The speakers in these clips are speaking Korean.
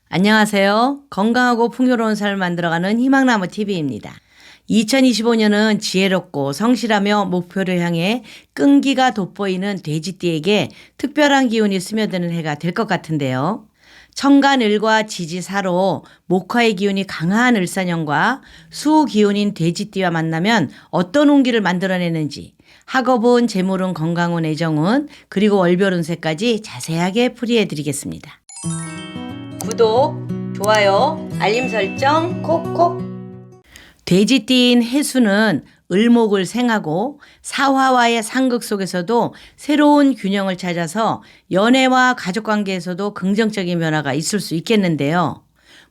안녕하세요. 건강하고 풍요로운 삶을 만들어가는 희망나무 TV입니다. 2025년은 지혜롭고 성실하며 목표를 향해 끈기가 돋보이는 돼지띠에게 특별한 기운이 스며드는 해가 될 것 같은데요. 천간을과 지지사로 목화의 기운이 강한 을사년과 수 기운인 돼지띠와 만나면 어떤 운기를 만들어내는지 학업운, 재물운, 건강운, 애정운, 그리고 월별 운세까지 자세하게 풀이해 드리겠습니다. 구독, 좋아요, 알림 설정 콕콕. 돼지띠인 해수는 을목을 생하고 사화와의 상극 속에서도 새로운 균형을 찾아서 연애와 가족관계에서도 긍정적인 변화가 있을 수 있겠는데요.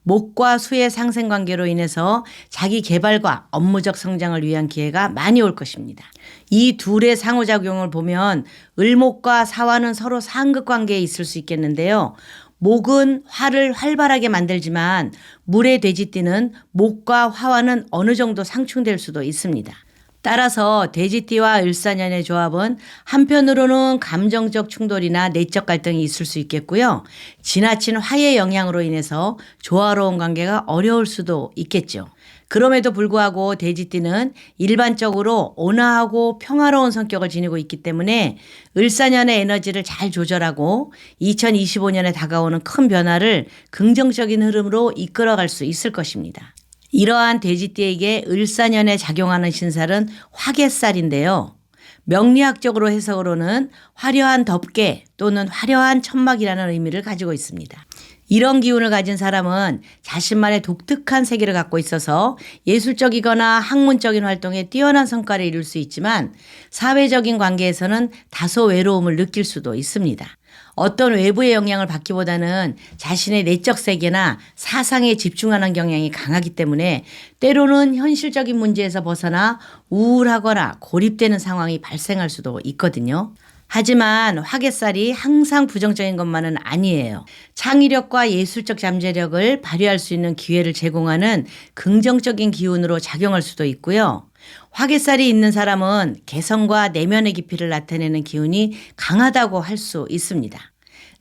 목과 수의 상생관계로 인해서 자기 개발과 업무적 성장을 위한 기회가 많이 올 것입니다. 이 둘의 상호작용을 보면 을목과 사화는 서로 상극관계에 있을 수 있겠는데요. 목은 화를 활발하게 만들지만 물의 돼지띠는 목과 화와는 어느 정도 상충될 수도 있습니다. 따라서 돼지띠와 을사년의 조합은 한편으로는 감정적 충돌이나 내적 갈등이 있을 수 있겠고요. 지나친 화의 영향으로 인해서 조화로운 관계가 어려울 수도 있겠죠. 그럼에도 불구하고 돼지띠는 일반적으로 온화하고 평화로운 성격을 지니고 있기 때문에 을사년의 에너지를 잘 조절하고 2025년에 다가오는 큰 변화를 긍정적인 흐름으로 이끌어갈 수 있을 것입니다. 이러한 돼지띠에게 을사년에 작용하는 신살은 화개살인데요. 명리학적으로 해석으로는 화려한 덮개 또는 화려한 천막이라는 의미를 가지고 있습니다. 이런 기운을 가진 사람은 자신만의 독특한 세계를 갖고 있어서 예술적이거나 학문적인 활동에 뛰어난 성과를 이룰 수 있지만 사회적인 관계에서는 다소 외로움을 느낄 수도 있습니다. 어떤 외부의 영향을 받기보다는 자신의 내적 세계나 사상에 집중하는 경향이 강하기 때문에 때로는 현실적인 문제에서 벗어나 우울하거나 고립되는 상황이 발생할 수도 있거든요. 하지만 화개살이 항상 부정적인 것만은 아니에요. 창의력과 예술적 잠재력을 발휘할 수 있는 기회를 제공하는 긍정적인 기운으로 작용할 수도 있고요. 화개살이 있는 사람은 개성과 내면의 깊이를 나타내는 기운이 강하다고 할 수 있습니다.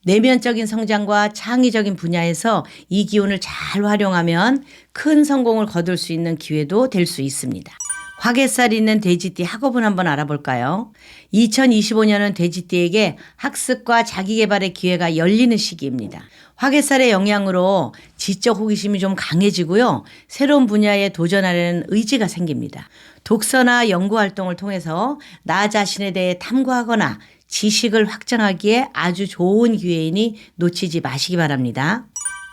내면적인 성장과 창의적인 분야에서 이 기운을 잘 활용하면 큰 성공을 거둘 수 있는 기회도 될 수 있습니다. 화개살이 있는 돼지띠 학업은 한번 알아볼까요? 2025년은 돼지띠에게 학습과 자기개발의 기회가 열리는 시기입니다. 화개살의 영향으로 지적 호기심이 좀 강해지고요. 새로운 분야에 도전하려는 의지가 생깁니다. 독서나 연구활동을 통해서 나 자신에 대해 탐구하거나 지식을 확장하기에 아주 좋은 기회이니 놓치지 마시기 바랍니다.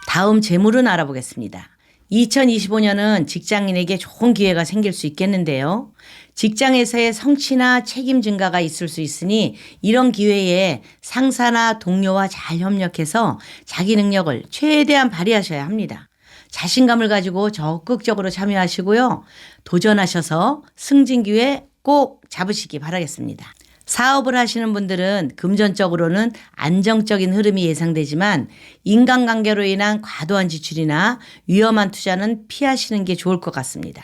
다음 재물은 알아보겠습니다. 2025년은 직장인에게 좋은 기회가 생길 수 있겠는데요. 직장에서의 성취나 책임 증가가 있을 수 있으니 이런 기회에 상사나 동료와 잘 협력해서 자기 능력을 최대한 발휘하셔야 합니다. 자신감을 가지고 적극적으로 참여하시고요. 도전하셔서 승진 기회 꼭 잡으시기 바라겠습니다. 사업을 하시는 분들은 금전적으로는 안정적인 흐름이 예상되지만 인간관계로 인한 과도한 지출이나 위험한 투자는 피하시는 게 좋을 것 같습니다.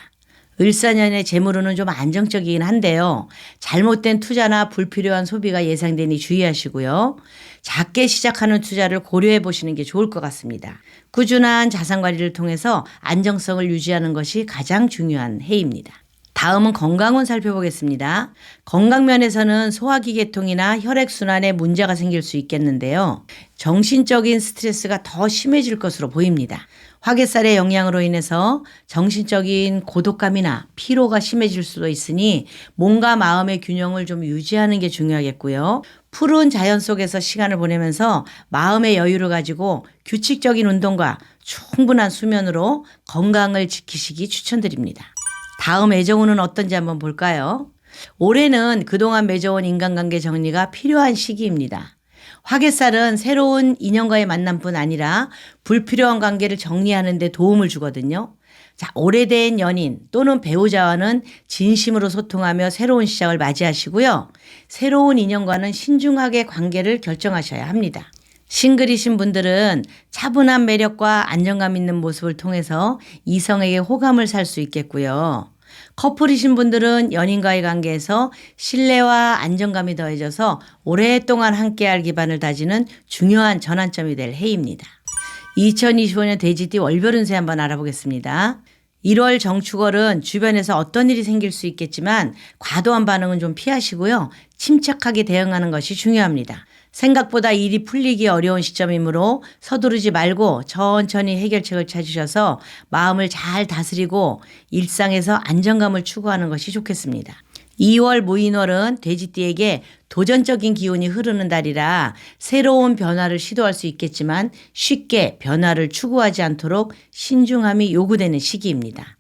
을사년의 재물운은 좀 안정적이긴 한데요. 잘못된 투자나 불필요한 소비가 예상되니 주의하시고요. 작게 시작하는 투자를 고려해 보시는 게 좋을 것 같습니다. 꾸준한 자산관리를 통해서 안정성을 유지하는 것이 가장 중요한 해입니다. 다음은 건강운 살펴보겠습니다. 건강면에서는 소화기 계통이나 혈액순환에 문제가 생길 수 있겠는데요. 정신적인 스트레스가 더 심해질 것으로 보입니다. 화개살의 영향으로 인해서 정신적인 고독감이나 피로가 심해질 수도 있으니 몸과 마음의 균형을 좀 유지하는 게 중요하겠고요. 푸른 자연 속에서 시간을 보내면서 마음의 여유를 가지고 규칙적인 운동과 충분한 수면으로 건강을 지키시기 추천드립니다. 다음 애정운은 어떤지 한번 볼까요? 올해는 그동안 맺어온 인간관계 정리가 필요한 시기입니다. 화개살은 새로운 인연과의 만남뿐 아니라 불필요한 관계를 정리하는 데 도움을 주거든요. 자, 오래된 연인 또는 배우자와는 진심으로 소통하며 새로운 시작을 맞이하시고요. 새로운 인연과는 신중하게 관계를 결정하셔야 합니다. 싱글이신 분들은 차분한 매력과 안정감 있는 모습을 통해서 이성에게 호감을 살 수 있겠고요. 커플이신 분들은 연인과의 관계에서 신뢰와 안정감이 더해져서 오랫동안 함께할 기반을 다지는 중요한 전환점이 될 해입니다. 2025년 돼지띠 월별 운세 한번 알아보겠습니다. 1월 정축월은 주변에서 어떤 일이 생길 수 있겠지만 과도한 반응은 좀 피하시고요. 침착하게 대응하는 것이 중요합니다. 생각보다 일이 풀리기 어려운 시점이므로 서두르지 말고 천천히 해결책을 찾으셔서 마음을 잘 다스리고 일상에서 안정감을 추구하는 것이 좋겠습니다. 2월 무인월은 돼지띠에게 도전적인 기운이 흐르는 달이라 새로운 변화를 시도할 수 있겠지만 쉽게 변화를 추구하지 않도록 신중함이 요구되는 시기입니다.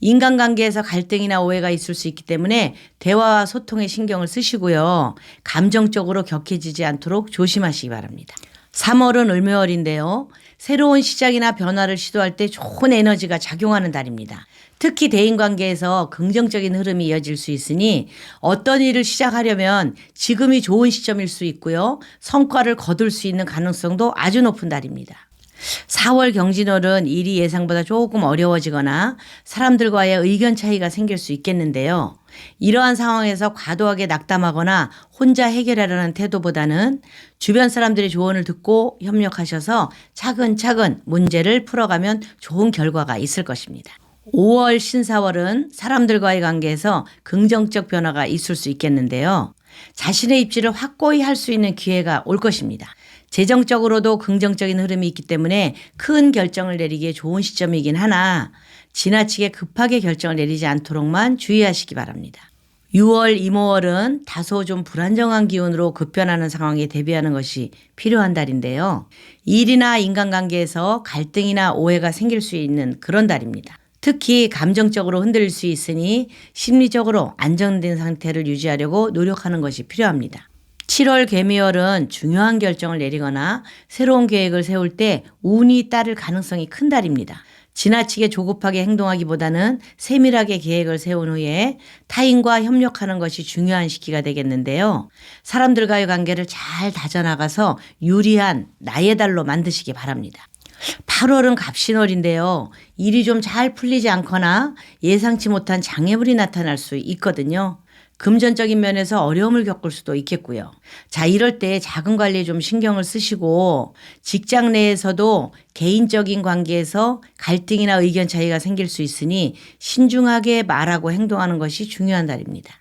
인간관계에서 갈등이나 오해가 있을 수 있기 때문에 대화와 소통에 신경을 쓰시고요. 감정적으로 격해지지 않도록 조심하시기 바랍니다. 3월은 을묘월인데요. 새로운 시작이나 변화를 시도할 때 좋은 에너지가 작용하는 달입니다. 특히 대인관계에서 긍정적인 흐름이 이어질 수 있으니 어떤 일을 시작하려면 지금이 좋은 시점일 수 있고요. 성과를 거둘 수 있는 가능성도 아주 높은 달입니다. 4월 경진월은 일이 예상보다 조금 어려워지거나 사람들과의 의견 차이가 생길 수 있겠는데요. 이러한 상황에서 과도하게 낙담하거나 혼자 해결하려는 태도보다는 주변 사람들의 조언을 듣고 협력하셔서 차근차근 문제를 풀어가면 좋은 결과가 있을 것입니다. 5월 신사월은 사람들과의 관계에서 긍정적 변화가 있을 수 있겠는데요. 자신의 입지를 확고히 할 수 있는 기회가 올 것입니다. 재정적으로도 긍정적인 흐름이 있기 때문에 큰 결정을 내리기에 좋은 시점이긴 하나 지나치게 급하게 결정을 내리지 않도록만 주의하시기 바랍니다. 6월 이모월은 다소 좀 불안정한 기운으로 급변하는 상황에 대비하는 것이 필요한 달인데요. 일이나 인간관계에서 갈등이나 오해가 생길 수 있는 그런 달입니다. 특히 감정적으로 흔들릴 수 있으니 심리적으로 안정된 상태를 유지하려고 노력하는 것이 필요합니다. 7월 개미월은 중요한 결정을 내리거나 새로운 계획을 세울 때 운이 따를 가능성이 큰 달입니다. 지나치게 조급하게 행동하기보다는 세밀하게 계획을 세운 후에 타인과 협력하는 것이 중요한 시기가 되겠는데요. 사람들과의 관계를 잘 다져나가서 유리한 나의 달로 만드시기 바랍니다. 8월은 갑신월인데요. 일이 좀 잘 풀리지 않거나 예상치 못한 장애물이 나타날 수 있거든요. 금전적인 면에서 어려움을 겪을 수도 있겠고요. 자, 이럴 때 자금 관리에 좀 신경을 쓰시고 직장 내에서도 개인적인 관계에서 갈등이나 의견 차이가 생길 수 있으니 신중하게 말하고 행동하는 것이 중요한 달입니다.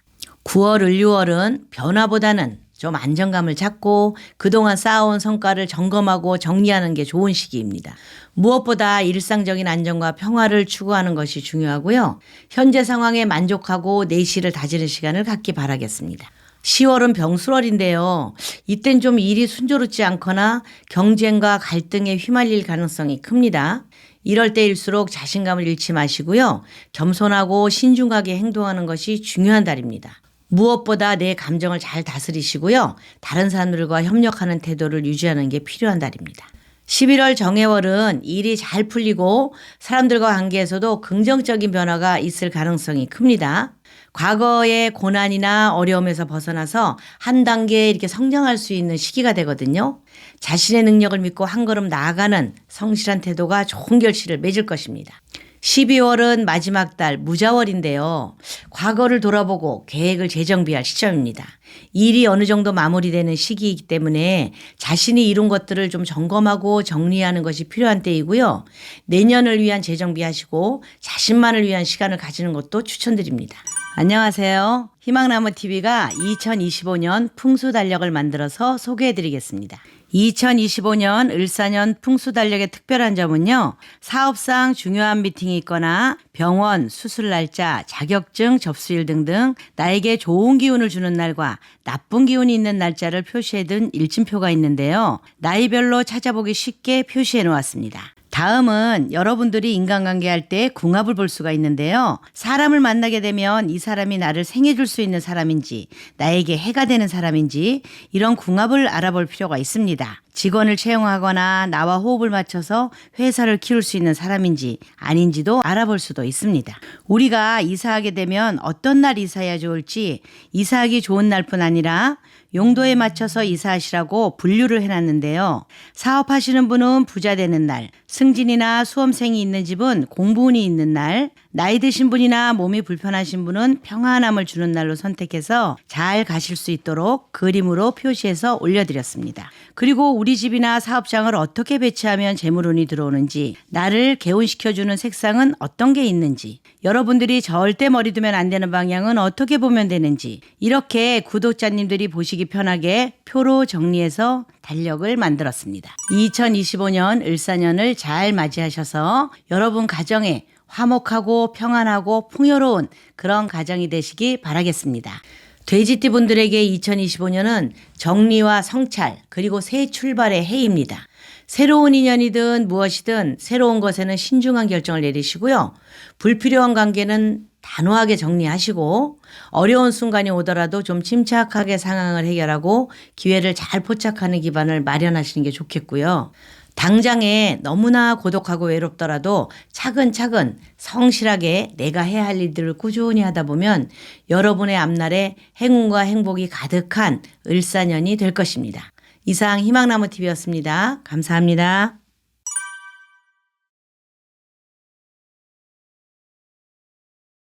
9월 을유월은 변화보다는 좀 안정감을 찾고 그동안 쌓아온 성과를 점검하고 정리하는 게 좋은 시기입니다. 무엇보다 일상적인 안정과 평화를 추구하는 것이 중요하고요. 현재 상황에 만족하고 내실을 다지는 시간을 갖기 바라겠습니다. 10월은 병술월인데요. 이땐 좀 일이 순조롭지 않거나 경쟁과 갈등에 휘말릴 가능성이 큽니다. 이럴 때일수록 자신감을 잃지 마시고요. 겸손하고 신중하게 행동하는 것이 중요한 달입니다. 무엇보다 내 감정을 잘 다스리시고요. 다른 사람들과 협력하는 태도를 유지하는 게 필요한 달입니다. 11월 정해월은 일이 잘 풀리고 사람들과 관계에서도 긍정적인 변화가 있을 가능성이 큽니다. 과거의 고난이나 어려움에서 벗어나서 한 단계 이렇게 성장할 수 있는 시기가 되거든요. 자신의 능력을 믿고 한 걸음 나아가는 성실한 태도가 좋은 결실을 맺을 것입니다. 12월은 마지막 달 무자월인데요. 과거를 돌아보고 계획을 재정비할 시점입니다. 일이 어느 정도 마무리되는 시기이기 때문에 자신이 이룬 것들을 좀 점검하고 정리하는 것이 필요한 때이고요. 내년을 위한 재정비하시고 자신만을 위한 시간을 가지는 것도 추천드립니다. 안녕하세요. 희망나무TV가 2025년 풍수달력을 만들어서 소개해드리겠습니다. 2025년 을사년 풍수달력의 특별한 점은요. 사업상 중요한 미팅이 있거나 병원, 수술 날짜, 자격증 접수일 등등 나에게 좋은 기운을 주는 날과 나쁜 기운이 있는 날짜를 표시해둔 일침표가 있는데요. 나이별로 찾아보기 쉽게 표시해 놓았습니다. 다음은 여러분들이 인간관계 할 때 궁합을 볼 수가 있는데요. 사람을 만나게 되면 이 사람이 나를 생해줄 수 있는 사람인지 나에게 해가 되는 사람인지 이런 궁합을 알아볼 필요가 있습니다. 직원을 채용하거나 나와 호흡을 맞춰서 회사를 키울 수 있는 사람인지 아닌지도 알아볼 수도 있습니다. 우리가 이사하게 되면 어떤 날 이사해야 좋을지 이사하기 좋은 날뿐 아니라 용도에 맞춰서 이사하시라고 분류를 해놨는데요. 사업하시는 분은 부자 되는 날, 승진이나 수험생이 있는 집은 공부운이 있는 날, 나이 드신 분이나 몸이 불편하신 분은 평안함을 주는 날로 선택해서 잘 가실 수 있도록 그림으로 표시해서 올려드렸습니다. 그리고 우리 집이나 사업장을 어떻게 배치하면 재물운이 들어오는지, 나를 개운시켜주는 색상은 어떤 게 있는지, 여러분들이 절대 머리 두면 안 되는 방향은 어떻게 보면 되는지, 이렇게 구독자님들이 보시기 편하게 표로 정리해서 달력을 만들었습니다. 2025년 을사년을 잘 맞이하셔서 여러분 가정에 화목하고 평안하고 풍요로운 그런 가정이 되시기 바라겠습니다. 돼지띠 분들에게 2025년은 정리와 성찰 그리고 새 출발의 해입니다. 새로운 인연이든 무엇이든 새로운 것에는 신중한 결정을 내리시고요. 불필요한 관계는 단호하게 정리하시고 어려운 순간이 오더라도 좀 침착하게 상황을 해결하고 기회를 잘 포착하는 기반을 마련하시는 게 좋겠고요. 당장에 너무나 고독하고 외롭더라도 차근차근 성실하게 내가 해야 할 일들을 꾸준히 하다 보면 여러분의 앞날에 행운과 행복이 가득한 을사년이 될 것입니다. 이상 희망나무TV였습니다. 감사합니다.